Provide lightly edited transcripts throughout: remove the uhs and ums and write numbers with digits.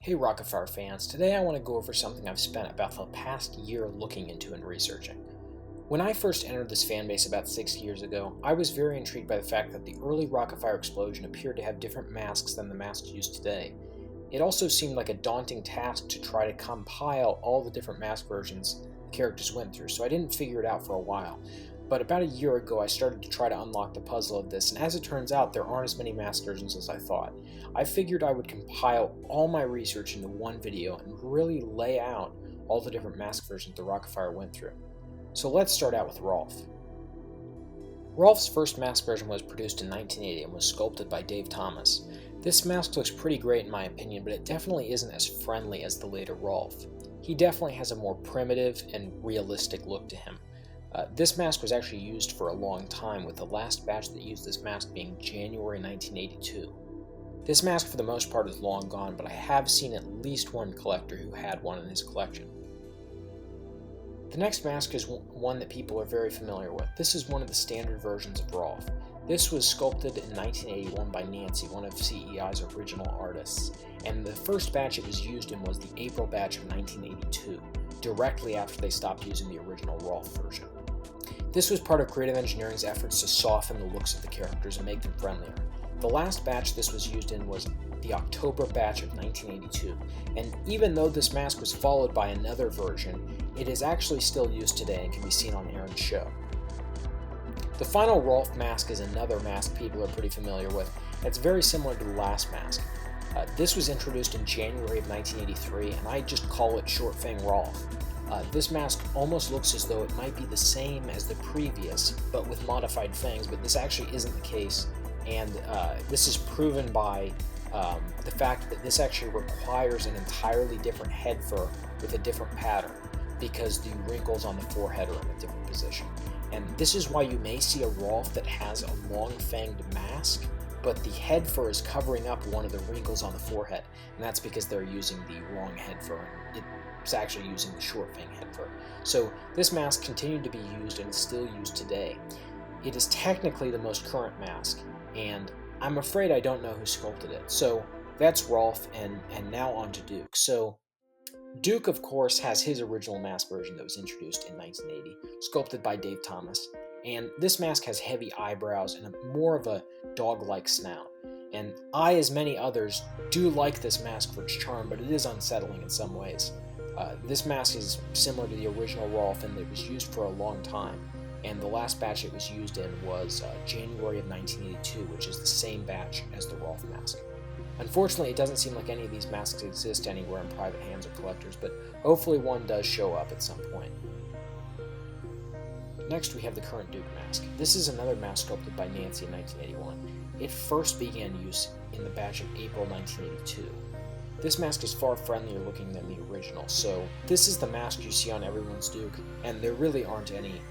Hey Rock-afire fans, today I want to go over something I've spent about the past year looking into and researching. When I first entered this fanbase about 6 years ago, I was very intrigued by the fact that the early Rock-afire explosion appeared to have different masks than the masks used today. It also seemed like a daunting task to try to compile all the different mask versions the characters went through, so I didn't figure it out for a while. But about a year ago, I started to try to unlock the puzzle of this, and as it turns out, there aren't as many mask versions as I thought. I figured I would compile all my research into one video and really lay out all the different mask versions the Rock-afire went through. So let's start out with Rolf. Rolf's first mask version was produced in 1980 and was sculpted by Dave Thomas. This mask looks pretty great in my opinion, but it definitely isn't as friendly as the later Rolf. He definitely has a more primitive and realistic look to him. This mask was actually used for a long time, with the last batch that used this mask being January 1982. This mask for the most part is long gone, but I have seen at least one collector who had one in his collection. The next mask is one that people are very familiar with. This is one of the standard versions of Rolf. This was sculpted in 1981 by Nancy, one of CEI's original artists, and the first batch it was used in was the April batch of 1982, directly after they stopped using the original Rolf version. This was part of Creative Engineering's efforts to soften the looks of the characters and make them friendlier. The last batch this was used in was the October batch of 1982, and even though this mask was followed by another version, it is actually still used today and can be seen on Aaron's show. The final Rolf mask is another mask people are pretty familiar with. It's very similar to the last mask. This was introduced in January of 1983, and I just call it Short Fang Rolf. This mask almost looks as though it might be the same as the previous, but with modified fangs, but this actually isn't the case, and this is proven by the fact that this actually requires an entirely different head fur with a different pattern, because the wrinkles on the forehead are in a different position. And this is why you may see a Rolf that has a long-fanged mask, but the head fur is covering up one of the wrinkles on the forehead, and that's because they're using the wrong head fur, and it's actually using the short fang head fur. So this mask continued to be used and is still used today. It is technically the most current mask, and I'm afraid I don't know who sculpted it. So that's Rolf, and now on to Duke. So Duke, of course, has his original mask version that was introduced in 1980, sculpted by Dave Thomas, and this mask has heavy eyebrows and more of a dog-like snout. And I, as many others, do like this mask for its charm, but it is unsettling in some ways. This mask is similar to the original Rolf, and it was used for a long time, and the last batch it was used in was January of 1982, which is the same batch as the Rolf mask. Unfortunately, it doesn't seem like any of these masks exist anywhere in private hands or collectors, but hopefully one does show up at some point. Next, we have the current Duke mask. This is another mask sculpted by Nancy in 1981. It first began use in the batch of April 1982. This mask is far friendlier looking than the original, so this is the mask you see on everyone's Duke, and there really aren't any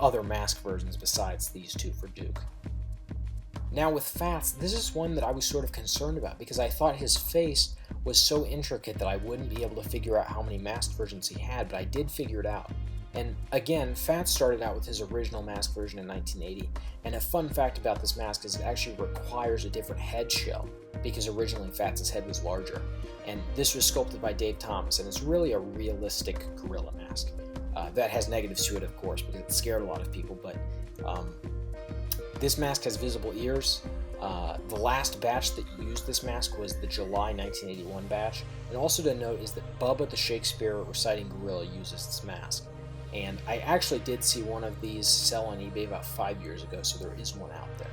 other mask versions besides these two for Duke. Now with Fats, this is one that I was sort of concerned about because I thought his face was so intricate that I wouldn't be able to figure out how many mask versions he had, but I did figure it out. And again, Fats started out with his original mask version in 1980, and a fun fact about this mask is it actually requires a different head shell, because originally Fats' head was larger. And this was sculpted by Dave Thomas, and it's really a realistic gorilla mask. That has negatives to it, of course, because it scared a lot of people, but this mask has visible ears. The last batch that used this mask was the July 1981 batch, and also to note is that Bubba the Shakespeare reciting gorilla uses this mask. And I actually did see one of these sell on eBay about 5 years ago, so there is one out there.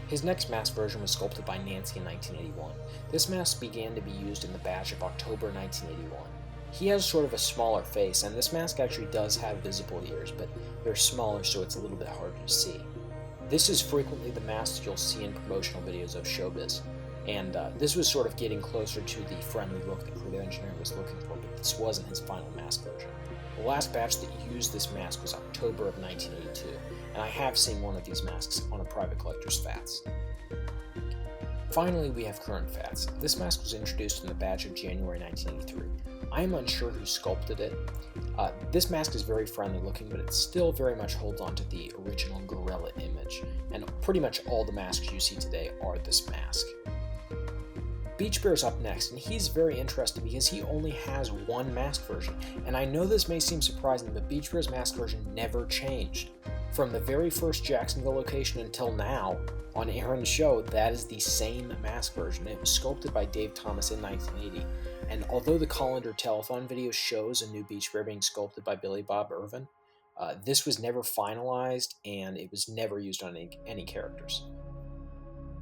His next mask version was sculpted by Nancy in 1981. This mask began to be used in the batch of October 1981. He has sort of a smaller face, and this mask actually does have visible ears, but they're smaller, so it's a little bit harder to see. This is frequently the mask you'll see in promotional videos of Showbiz, and this was sort of getting closer to the friendly look that Creative Engineering was looking for, but this wasn't his final mask version. The last batch that used this mask was October of 1982, and I have seen one of these masks on a private collector's Fats. Finally, we have current Fats. This mask was introduced in the batch of January 1983. I am unsure who sculpted it. This mask is very friendly looking, but it still very much holds on to the original gorilla image, and pretty much all the masks you see today are this mask. Beach Bear's up next, and he's very interesting because he only has one mask version. And I know this may seem surprising, but Beach Bear's mask version never changed. From the very first Jacksonville location until now, on Aaron's show, that is the same mask version. It was sculpted by Dave Thomas in 1980, and although the Colander Telethon video shows a new Beach Bear being sculpted by Billy Bob Irvin, this was never finalized, and it was never used on any characters.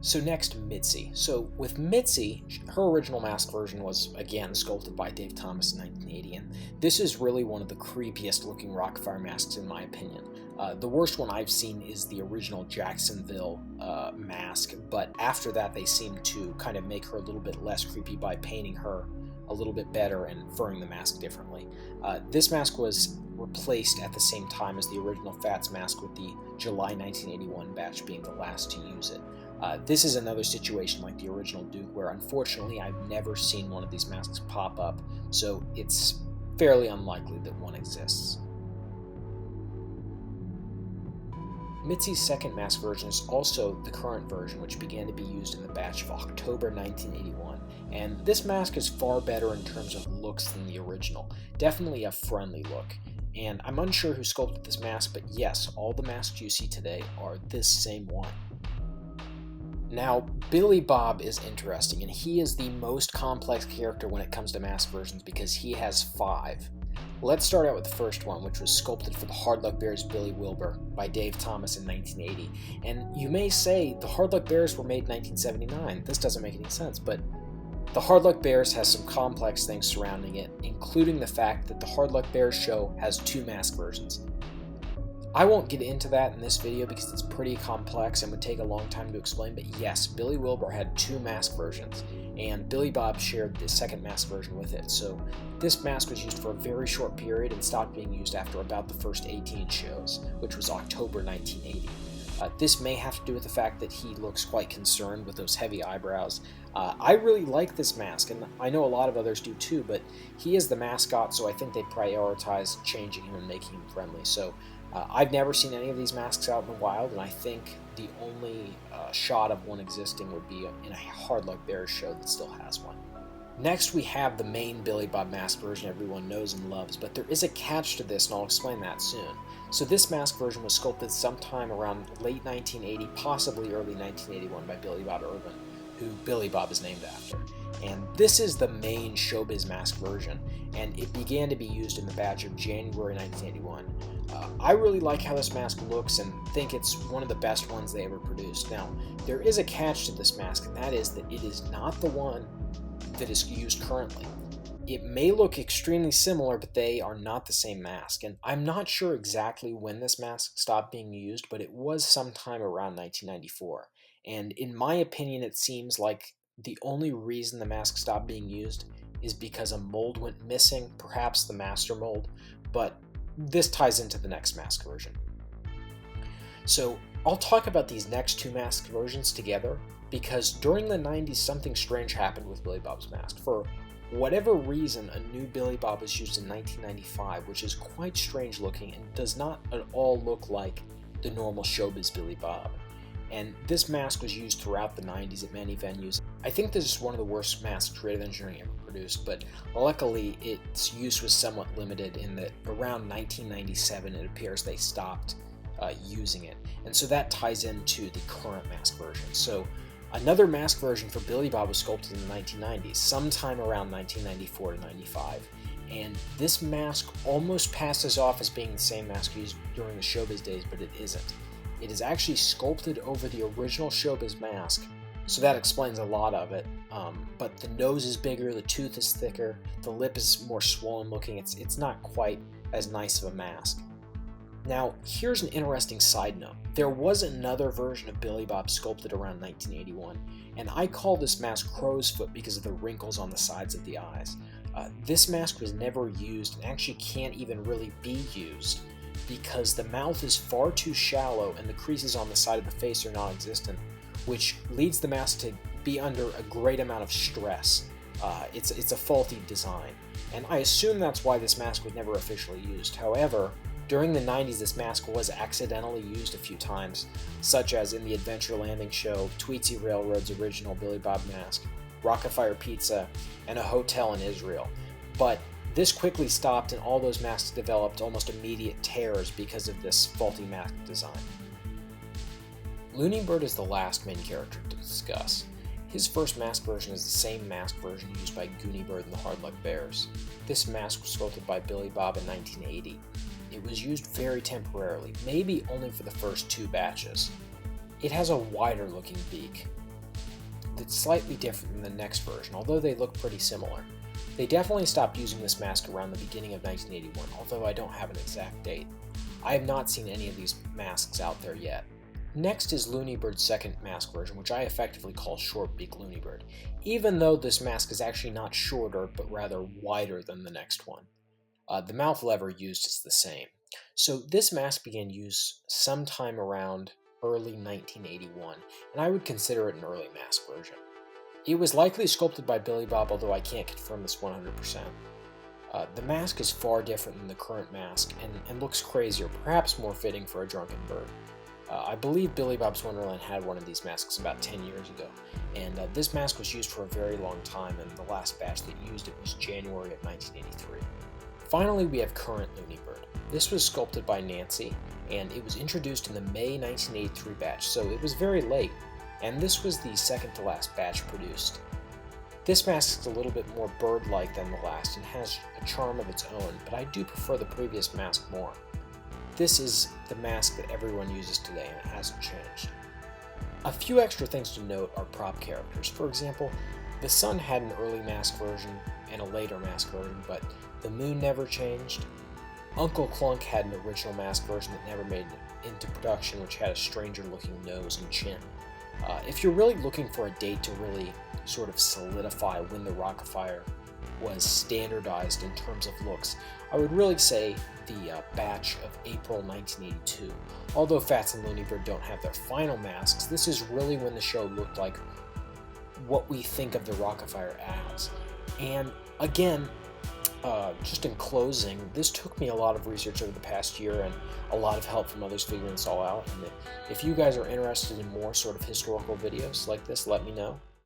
So next, Mitzi. So with Mitzi, her original mask version was, again, sculpted by Dave Thomas in 1980, and this is really one of the creepiest looking Rock-afire masks in my opinion. The worst one I've seen is the original Jacksonville mask, but after that they seemed to kind of make her a little bit less creepy by painting her a little bit better and furring the mask differently. This mask was replaced at the same time as the original Fats mask, with the July 1981 batch being the last to use it. This is another situation like the original Duke, where unfortunately I've never seen one of these masks pop up, so it's fairly unlikely that one exists. Mitzi's second mask version is also the current version, which began to be used in the batch of October 1981, and this mask is far better in terms of looks than the original. Definitely a friendly look, and I'm unsure who sculpted this mask, but yes, all the masks you see today are this same one. Now, Billy Bob is interesting, and he is the most complex character when it comes to mask versions because he has 5. Let's start out with the first one, which was sculpted for the Hard Luck Bears Billy Wilbur by Dave Thomas in 1980. And you may say the Hard Luck Bears were made in 1979. This doesn't make any sense, but the Hard Luck Bears has some complex things surrounding it, including the fact that the Hard Luck Bears show has 2 mask versions. I won't get into that in this video because it's pretty complex and would take a long time to explain, but yes, Billy Wilbur had 2 mask versions, and Billy Bob shared the second mask version with it, so this mask was used for a very short period and stopped being used after about the first 18 shows, which was October 1980. This may have to do with the fact that he looks quite concerned with those heavy eyebrows. I really like this mask, and I know a lot of others do too, but he is the mascot, so I think they prioritize changing him and making him friendly. So I've never seen any of these masks out in the wild, and I think the only shot of one existing would be in a Hard Luck Bears show that still has one. Next, we have the main Billy Bob mask version everyone knows and loves, but there is a catch to this, and I'll explain that soon. So this mask version was sculpted sometime around late 1980, possibly early 1981 by Billy Bob Irvin, who Billy Bob is named after. And this is the main Showbiz mask version, and it began to be used in the batch of January 1981. I really like how this mask looks and think it's one of the best ones they ever produced. Now, there is a catch to this mask, and that is that it is not the one that is used currently. It may look extremely similar, but they are not the same mask, and I'm not sure exactly when this mask stopped being used, but it was sometime around 1994. And in my opinion, it seems like the only reason the mask stopped being used is because a mold went missing, perhaps the master mold, but this ties into the next mask version. So I'll talk about these next 2 mask versions together because during the 90s something strange happened with Billy Bob's mask. For whatever reason, a new Billy Bob was used in 1995, which is quite strange looking and does not at all look like the normal Showbiz Billy Bob. And this mask was used throughout the 90s at many venues. I think this is one of the worst masks creative engineering ever produced, but luckily its use was somewhat limited in that around 1997 it appears they stopped using it. And so that ties into the current mask version. So another mask version for Billy Bob was sculpted in the 1990s, sometime around 1994 to 95. And this mask almost passes off as being the same mask used during the Showbiz days, but it isn't. It is actually sculpted over the original Showbiz mask, so that explains a lot of it. But the nose is bigger, the tooth is thicker, the lip is more swollen looking. It's not quite as nice of a mask. Now, here's an interesting side note. There was another version of Billy Bob sculpted around 1981, and I call this mask Crow's Foot because of the wrinkles on the sides of the eyes. This mask was never used and actually can't even really be used because the mouth is far too shallow and the creases on the side of the face are non-existent, which leads the mask to be under a great amount of stress. It's a faulty design, and I assume that's why this mask was never officially used. However, during the 90s this mask was accidentally used a few times, such as in the Adventure Landing show, Tweetsy Railroad's original Billy Bob mask, Rock-afire pizza, and a hotel in Israel. But this quickly stopped, and all those masks developed almost immediate tears because of this faulty mask design. Looney Bird is the last main character to discuss. His first mask version is the same mask version used by Looney Bird and the Hard Luck Bears. This mask was sculpted by Billy Bob in 1980. It was used very temporarily, maybe only for the first 2 batches. It has a wider looking beak that's slightly different than the next version, although they look pretty similar. They definitely stopped using this mask around the beginning of 1981, although I don't have an exact date. I have not seen any of these masks out there yet. Next is Looney Bird's second mask version, which I effectively call Short Beak Looney Bird, even though this mask is actually not shorter, but rather wider than the next one. The mouth lever used is the same. So this mask began use sometime around early 1981, and I would consider it an early mask version. It was likely sculpted by Billy Bob, although I can't confirm this 100%. The mask is far different than the current mask and looks crazier, perhaps more fitting for a drunken bird. I believe Billy Bob's Wonderland had one of these masks about 10 years ago, and this mask was used for a very long time, and the last batch that used it was January of 1983. Finally, we have current Looney Bird. This was sculpted by Nancy, and it was introduced in the May 1983 batch, so it was very late, and this was the second to last batch produced. This mask is a little bit more bird-like than the last and has a charm of its own, but I do prefer the previous mask more. This is the mask that everyone uses today, and it hasn't changed. A few extra things to note are prop characters. For example, the sun had an early mask version and a later mask version, but the moon never changed. Uncle Clunk had an original mask version that never made it into production, which had a stranger looking nose and chin. If you're really looking for a date to really sort of solidify when the Rock-afire was standardized in terms of looks, I would really say the batch of April 1982. Although Fats and Looney Bird don't have their final masks, this is really when the show looked like what we think of the Rock-afire as. And again, just in closing, this took me a lot of research over the past year and a lot of help from others figuring this all out. And if you guys are interested in more sort of historical videos like this, let me know.